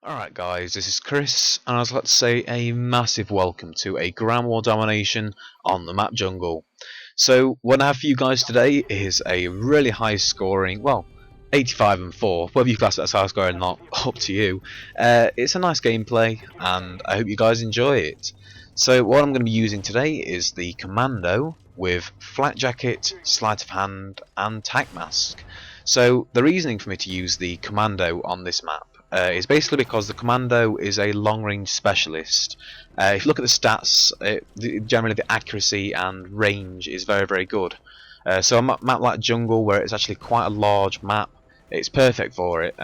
Alright guys, this is Chris, and I'd like to say a massive welcome to a Ground War domination on the map Jungle. So what I have for you guys today is a really high scoring, well, 85 and 4, whether you class it as high scoring or not, up to you. It's a nice gameplay, and I hope you guys enjoy it. So what I'm going to be using today is the Commando with Flat Jacket, Sleight of Hand, and Tac Mask. So the reasoning for me to use the Commando on this map is basically because the Commando is a long-range specialist. If you look at the stats, generally the accuracy and range is very good. So a map like Jungle, where it's actually quite a large map, it's perfect for it.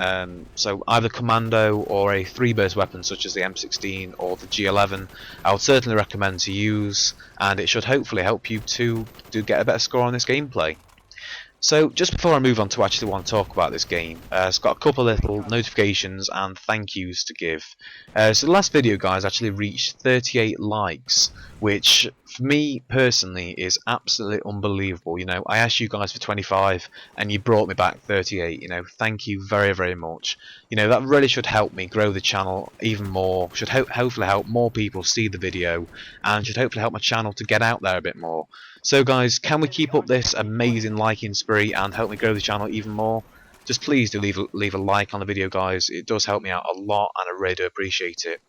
So either Commando or a 3-burst weapon such as the M16 or the G11, I would certainly recommend to use, and it should hopefully help you to get a better score on this gameplay. So just before I move on to actually want to talk about this game, it's got a couple of little notifications and thank yous to give. So the last video, guys, actually reached 38 likes, which for me personally is absolutely unbelievable. You know, I asked you guys for 25 and you brought me back 38. You know, thank you very much. You know, that really should help me grow the channel even more, should hopefully help more people see the video, and should hopefully help my channel to get out there a bit more. So guys, can we keep up this amazing liking spree and help me grow the channel even more? Just please do leave a like on the video, guys. It does help me out a lot and I really do appreciate it.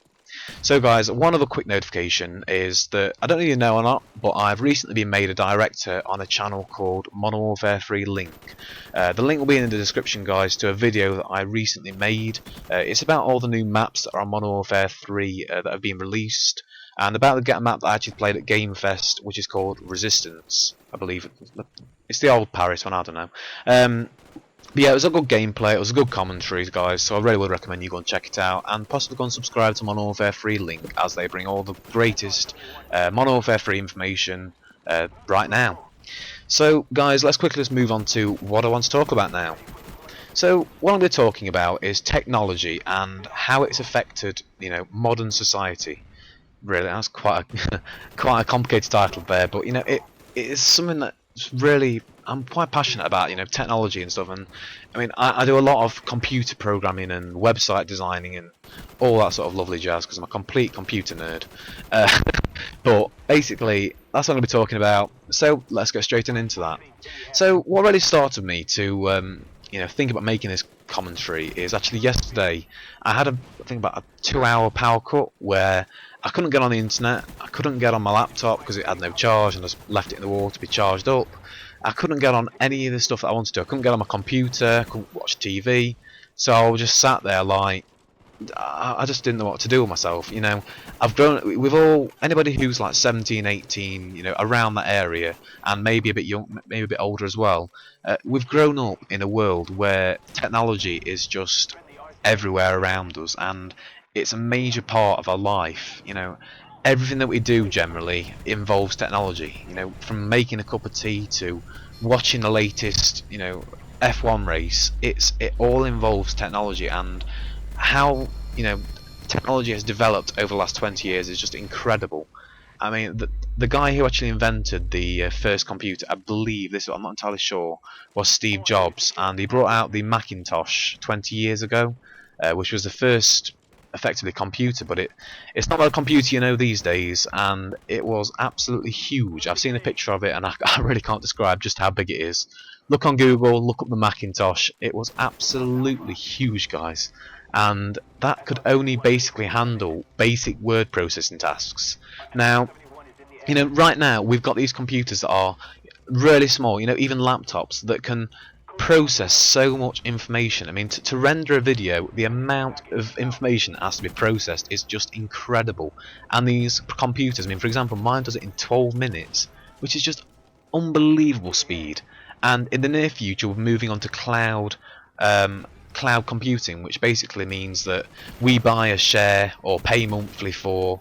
So guys, one other quick notification is that, I don't know if you know or not, but I've recently been made a director on a channel called Modern Warfare 3 Link. The link will be in the description, guys, to a video that I recently made. It's about all the new maps that are on Modern Warfare 3 that have been released, and about the map that I actually played at Game Fest, which is called Resistance, I believe. It's the old Paris one, I don't know. But yeah, it was a good gameplay, it was a good commentary, guys, so I really would recommend you go and check it out, and possibly go and subscribe to Modern Warfare 3 Link, as they bring all the greatest Modern Warfare 3 information right now. So guys, let's quickly just move on to what I want to talk about now. So what I'm going to be talking about is technology and how it's affected, you know, modern society. Really, that's quite a quite a complicated title there, but you know, it is something that's really I'm quite passionate about, you know, technology and stuff. And I mean, I do a lot of computer programming and website designing and all that sort of lovely jazz because I'm a complete computer nerd. But basically, that's what I'm going to be talking about. So let's get straight into that. So what really started me to you know, think about making this commentary is actually yesterday I had I think about a 2-hour power cut where I couldn't get on the internet, I couldn't get on my laptop because it had no charge and I just left it in the wall to be charged up. I couldn't get on any of the stuff that I wanted to. I couldn't get on my computer, couldn't watch TV, so I just sat there like I just didn't know what to do with myself. You know, I've grown with all anybody who's like 17, 18, you know, around that area, and maybe a bit young, maybe a bit older as well. We've grown up in a world where technology is just everywhere around us, and it's a major part of our life. You know, everything that we do generally involves technology. You know, from making a cup of tea to watching the latest, you know, F1 race. It all involves technology, and how, you know, technology has developed over the last 20 years is just incredible. I mean, the guy who actually invented the first computer, I believe, I'm not entirely sure, was Steve Jobs, and he brought out the Macintosh 20 years ago, which was the first effectively computer, but it's not like a computer you know these days, and it was absolutely huge. I've seen a picture of it and I really can't describe just how big it is. Look on Google, look up the Macintosh. It was absolutely huge, guys, and that could only basically handle basic word processing tasks. Now, you know, right now we've got these computers that are really small, you know, even laptops that can process so much information. I mean, to render a video, the amount of information that has to be processed is just incredible. And these computers, I mean, for example, mine does it in 12 minutes, which is just unbelievable speed. And in the near future, we're moving on to cloud computing, which basically means that we buy a share or pay monthly for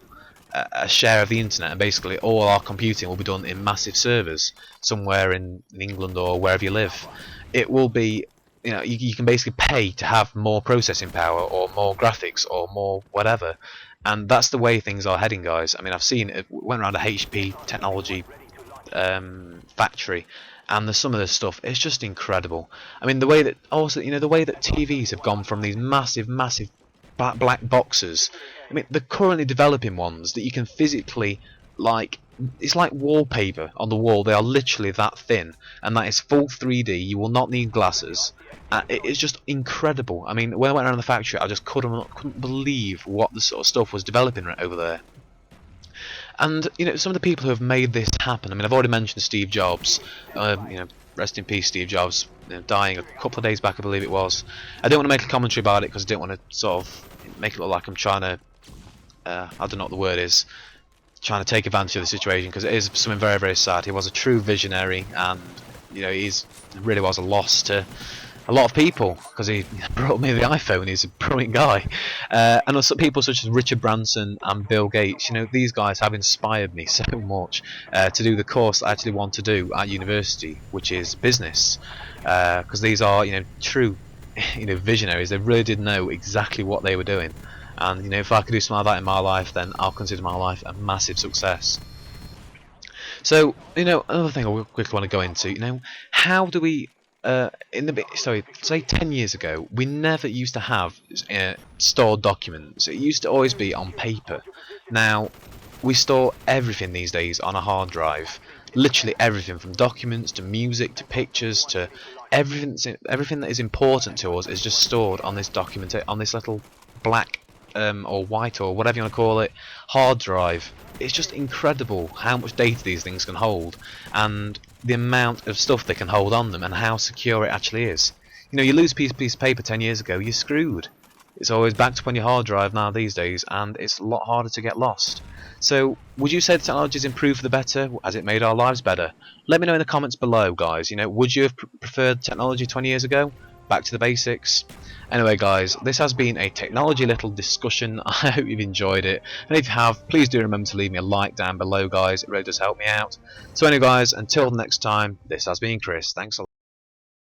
a share of the internet, and basically all our computing will be done in massive servers somewhere in England or wherever you live. It will be, you know, you can basically pay to have more processing power or more graphics or more whatever, and that's the way things are heading, guys. I mean, I've seen it, went around a HP technology factory, and some of the stuff is just incredible. I mean, the way that also, you know, the way that TVs have gone from these massive black boxes. I mean, they're currently developing ones that you can physically, like, it's like wallpaper on the wall. They are literally that thin, and that is full 3D. You will not need glasses. It's just incredible. I mean, when I went around the factory, I just couldn't believe what the sort of stuff was developing right over there. And you know, some of the people who have made this happen. I mean, I've already mentioned Steve Jobs. You know, rest in peace, Steve Jobs. You know, dying a couple of days back, I believe it was. I don't want to make a commentary about it because I don't want to sort of make it look like I'm trying to. I don't know what the word is. Trying to take advantage of the situation, because it is something very, very sad. He was a true visionary, and you know, really was a loss to a lot of people, because he brought me the iPhone. He's a brilliant guy, and also people such as Richard Branson and Bill Gates. You know, these guys have inspired me so much to do the course I actually want to do at university, which is business, because these are, you know, true, you know, visionaries. They really did know exactly what they were doing, and you know, if I could do something like that in my life, then I'll consider my life a massive success. So, you know, another thing I quickly want to go into, you know, how do we say 10 years ago, we never used to have stored documents. It used to always be on paper. Now, we store everything these days on a hard drive. Literally everything, from documents to music to pictures to everything that is important to us is just stored on this document, on this little black or white or whatever you want to call it hard drive. It's just incredible how much data these things can hold, and the amount of stuff they can hold on them, and how secure it actually is. You know, you lose a piece of paper 10 years ago, you're screwed. It's always backed up on your hard drive now these days, and it's a lot harder to get lost. So, would you say the technology has improved for the better? Has it made our lives better? Let me know in the comments below, guys. You know, would you have preferred technology 20 years ago? Back to the basics. Anyway, guys, this has been a technology little discussion. I hope you've enjoyed it, and if you have, please do remember to leave me a like down below, guys. It really does help me out. So anyway, guys, until next time, this has been Chris. Thanks a lot.